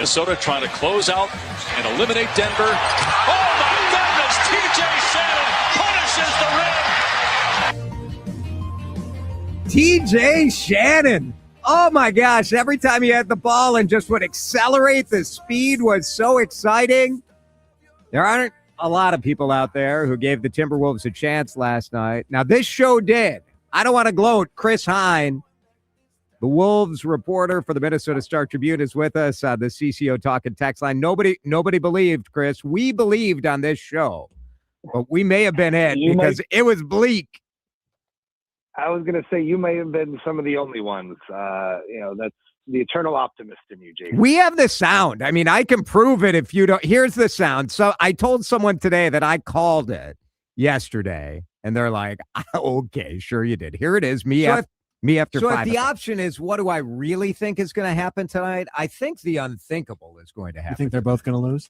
Minnesota trying to close out and eliminate Denver. Oh my goodness! TJ Shannon punishes the rim. TJ Shannon. Oh my gosh, every time he had the ball and just would accelerate, the speed was so exciting. There aren't a lot of people out there who gave the Timberwolves a chance last night. Now, this show did. I don't want to gloat. Chris Hine, the Wolves reporter for the Minnesota Star Tribune, is with us on the CCO Talk and Text line. Nobody believed, Chris. We believed on this show, but we may have been because it was bleak. I was going to say you may have been some of the only ones. That's the eternal optimist in you, Jason. We have the sound. I mean, I can prove it if you don't. Here's the sound. So I told someone today that I called it yesterday, and they're like, okay, sure you did. Here it is. Me after So 5 if the option is, what do I really think is going to happen tonight? I think the unthinkable is going to happen. You think they're both going to lose?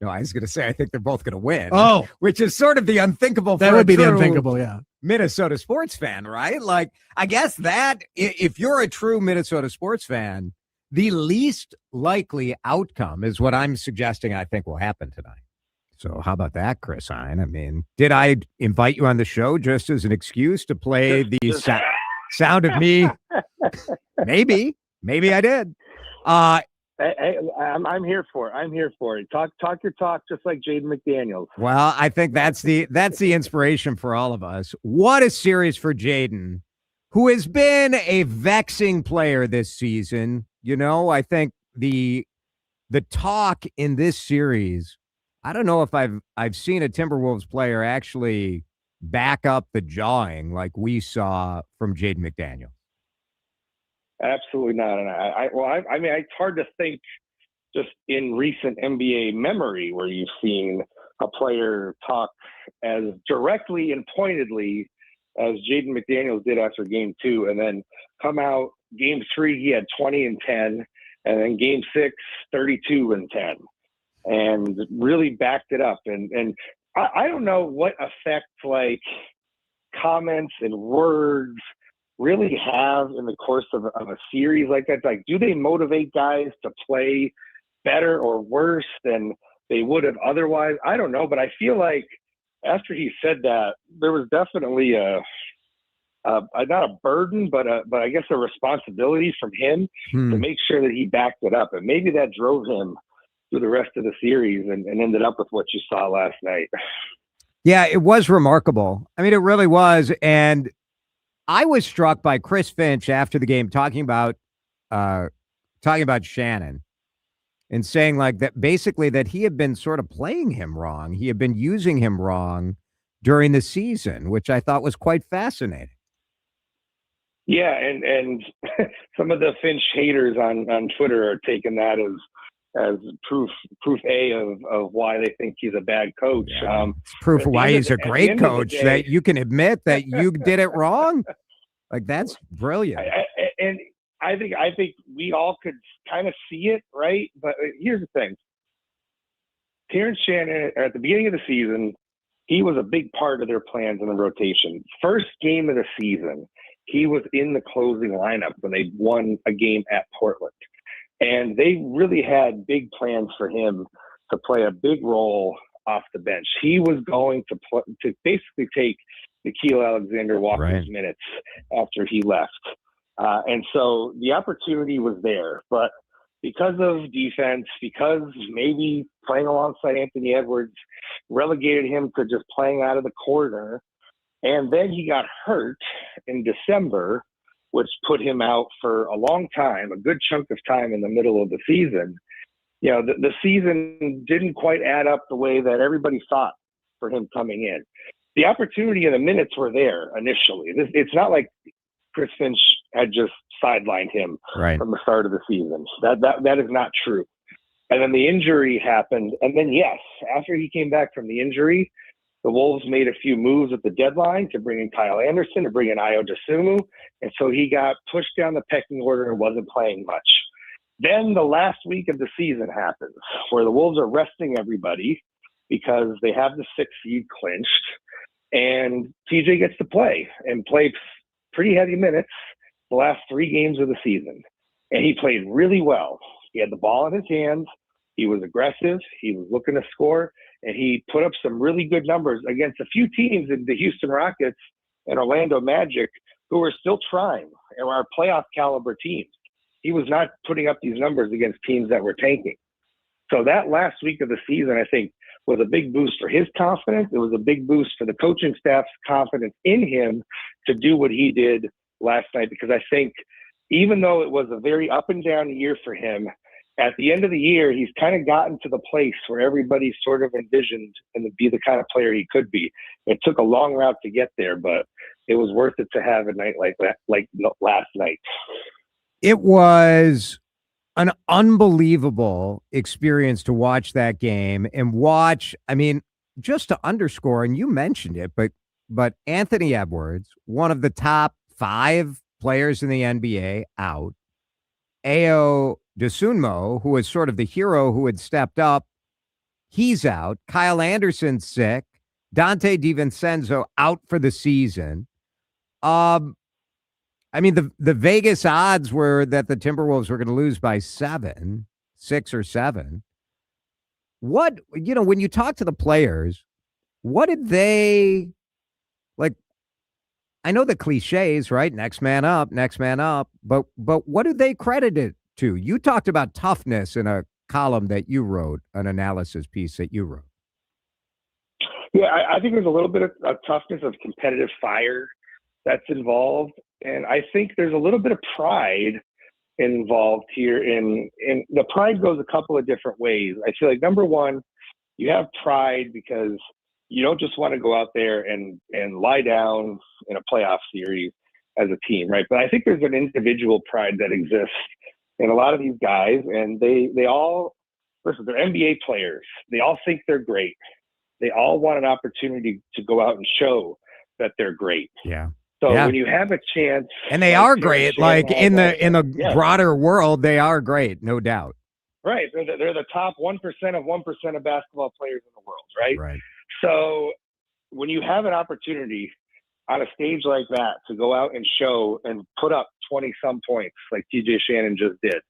No, I was going to say I think they're both going to win. Oh, which is sort of the unthinkable. That would be the unthinkable, yeah. Minnesota sports fan, right? Like, I guess that if you're a true Minnesota sports fan, the least likely outcome is what I'm suggesting I think will happen tonight. So how about that, Chris Hine? I mean, did I invite you on the show just as an excuse to play the sound of me? Maybe I did. I'm here for it. I'm here for it. Talk your talk, just like Jaden McDaniels. Well, I think that's the inspiration for all of us. What a series for Jaden, who has been a vexing player this season. You know, I think the talk in this series, I don't know if I've seen a Timberwolves player actually back up the jawing like we saw from Jaden McDaniel. Absolutely not. And I mean, it's hard to think just in recent NBA memory where you've seen a player talk as directly and pointedly as Jaden McDaniels did after game 2, and then come out game 3, he had 20 and 10, and then game 6, 32 and 10, and really backed it up. And I don't know what effect like comments and words really have in the course of a series like that. Like, do they motivate guys to play better or worse than they would have otherwise? I don't know, but I feel like after he said that, there was definitely not a burden, but I guess a responsibility from him to make sure that he backed it up. And maybe that drove him through the rest of the series and ended up with what you saw last night. Yeah, it was remarkable. I mean, it really was. And I was struck by Chris Finch after the game talking about Shannon and saying like that basically that he had been sort of playing him wrong. He had been using him wrong during the season, which I thought was quite fascinating. Yeah, and some of the Finch haters on Twitter are taking that as proof A of why they think he's a bad coach. Yeah. Proof of why he's a great coach, that you can admit that you did it wrong. Like, that's brilliant. And I think we all could kind of see it, right? But here's the thing. Terrence Shannon, at the beginning of the season, he was a big part of their plans in the rotation. First game of the season, he was in the closing lineup when they won a game at Portland. And they really had big plans for him to play a big role off the bench. He was going to basically take Nickeil Alexander-Walker's minutes after he left. And so the opportunity was there. But because of defense, because maybe playing alongside Anthony Edwards relegated him to just playing out of the corner, and then he got hurt in December, which put him out for a long time, a good chunk of time in the middle of the season. You know, the season didn't quite add up the way that everybody thought for him coming in. The opportunity and the minutes were there initially. It's not like Chris Finch had just sidelined him from the start of the season. That is not true. And then the injury happened. And then, yes, after he came back from the injury, the Wolves made a few moves at the deadline to bring in Kyle Anderson, to bring in Ayo Dosunmu, and so he got pushed down the pecking order and wasn't playing much. Then the last week of the season happens, where the Wolves are resting everybody because they have the 6th seed clinched, and TJ gets to play and play pretty heavy minutes the last 3 games of the season. And he played really well. He had the ball in his hands. He was aggressive. He was looking to score, and he put up some really good numbers against a few teams in the Houston Rockets and Orlando Magic who were still trying and were playoff caliber teams. He was not putting up these numbers against teams that were tanking. So that last week of the season, I think, was a big boost for his confidence. It was a big boost for the coaching staff's confidence in him to do what he did last night, because I think even though it was a very up and down year for him, at the end of the year, he's kind of gotten to the place where everybody sort of envisioned him to be the kind of player he could be. It took a long route to get there, but it was worth it to have a night like that, like last night. It was an unbelievable experience to watch that game and watch. I mean, just to underscore, and you mentioned it, but Anthony Edwards, one of the top 5 players in the NBA, out. Ayo Dosunmu, who was sort of the hero who had stepped up, he's out. Kyle Anderson's sick. Dante DiVincenzo out for the season. I mean, the Vegas odds were that the Timberwolves were going to lose by 6 or 7. What, when you talk to the players, what did they like? I know the cliches, right? Next man up, but what did they credit it to? You talked about toughness in a column that you wrote, an analysis piece that you wrote. Yeah, I think there's a little bit of toughness, of competitive fire that's involved. And I think there's a little bit of pride involved here. And the pride goes a couple of different ways. I feel like, number one, you have pride because you don't just want to go out there and lie down in a playoff series as a team, right? But I think there's an individual pride that exists in a lot of these guys. And they all, listen, they're NBA players. They all think they're great. They all want an opportunity to go out and show that they're great. Yeah. So when you have a chance, and they are great, like in the broader world, they are great, no doubt. Right, they're the top 1% of 1% of basketball players in the world, right? Right. So when you have an opportunity on a stage like that to go out and show and put up 20-some points, like TJ Shannon just did,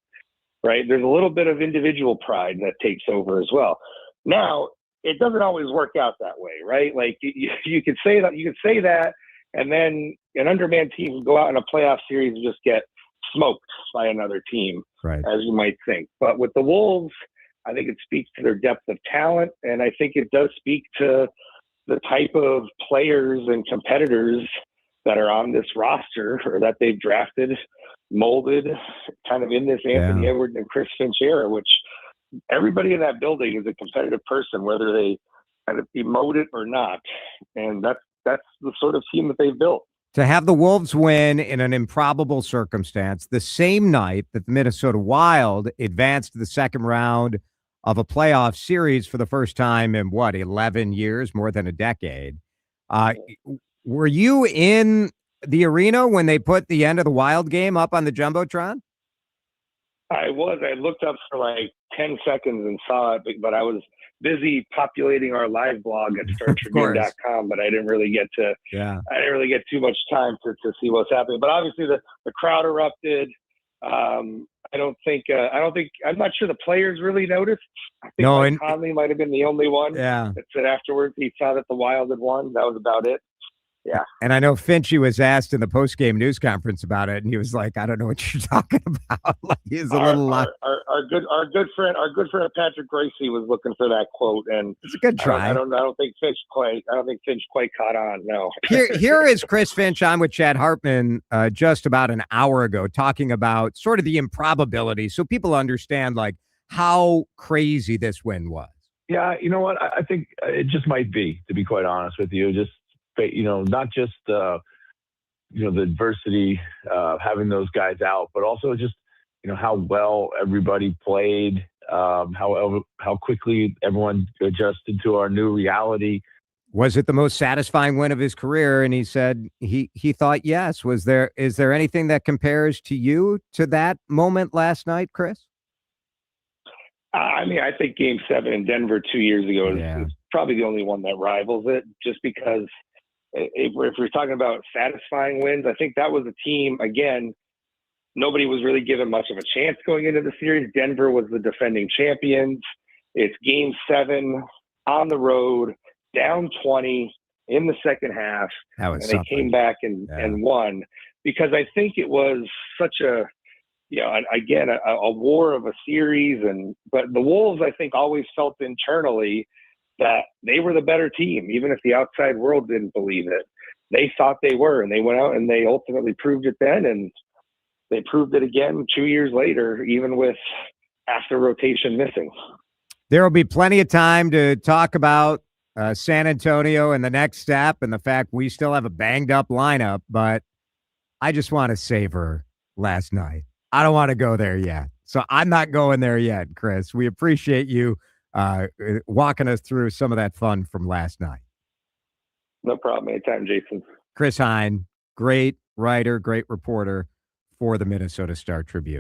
right? There's a little bit of individual pride that takes over as well. Now, it doesn't always work out that way, right? Like you could say that, and then an undermanned team can go out in a playoff series and just get smoked by another team, right, as you might think. But with the Wolves, I think it speaks to their depth of talent, and I think it does speak to the type of players and competitors that are on this roster, or that they've drafted, molded, kind of in this Anthony Edwards and Chris Finch era, which everybody in that building is a competitive person, whether they kind of emote it or not. And that's the sort of team that they've built. To have the Wolves win in an improbable circumstance the same night that the Minnesota Wild advanced to the second round of a playoff series for the first time in 11 years, more than a decade. Were you in the arena when they put the end of the Wild game up on the Jumbotron? I was. I looked up for like 10 seconds and saw it, but I was busy populating our live blog at StarTribune.com, but I didn't really get to. Yeah. I didn't really get too much time to see what's happening. But obviously, the crowd erupted. I'm not sure the players really noticed. I think Mike Conley might have been the only one that said afterwards he saw that the Wild had won. That was about it. Yeah. And I know Finchie was asked in the post-game news conference about it, and he was like, I don't know what you're talking about. Like, he's a little our good friend Patrick Gracie was looking for that quote, and it's a good try. I don't think Finch quite caught on. No. Here is Chris Finch on with Chad Hartman just about an hour ago, talking about sort of the improbability, so people understand like how crazy this win was. Yeah, you know what? I think it just might be, to be quite honest with you, just, not just, the adversity having those guys out, but also just, how well everybody played, how quickly everyone adjusted to our new reality. Was it the most satisfying win of his career? And he said he thought yes. Is there anything that compares to you to that moment last night, Chris? I mean, I think Game 7 in Denver 2 years ago is probably the only one that rivals it, just because if we're talking about satisfying wins, I think that was a team, again, nobody was really given much of a chance going into the series. Denver was the defending champions. It's game 7 on the road, down 20 in the second half. And they came back and won, because I think it was such a, again, a war of a series. But the Wolves, I think, always felt internally that they were the better team, even if the outside world didn't believe it. They thought they were, and they went out and they ultimately proved it then, and they proved it again 2 years later, even with half the rotation missing. There will be plenty of time to talk about San Antonio and the next step and the fact we still have a banged-up lineup, but I just want to savor last night. I don't want to go there yet, so I'm not going there yet, Chris. We appreciate you walking us through some of that fun from last night. No problem. Anytime, Jason. Chris Hine, great writer, great reporter for the Minnesota Star Tribune.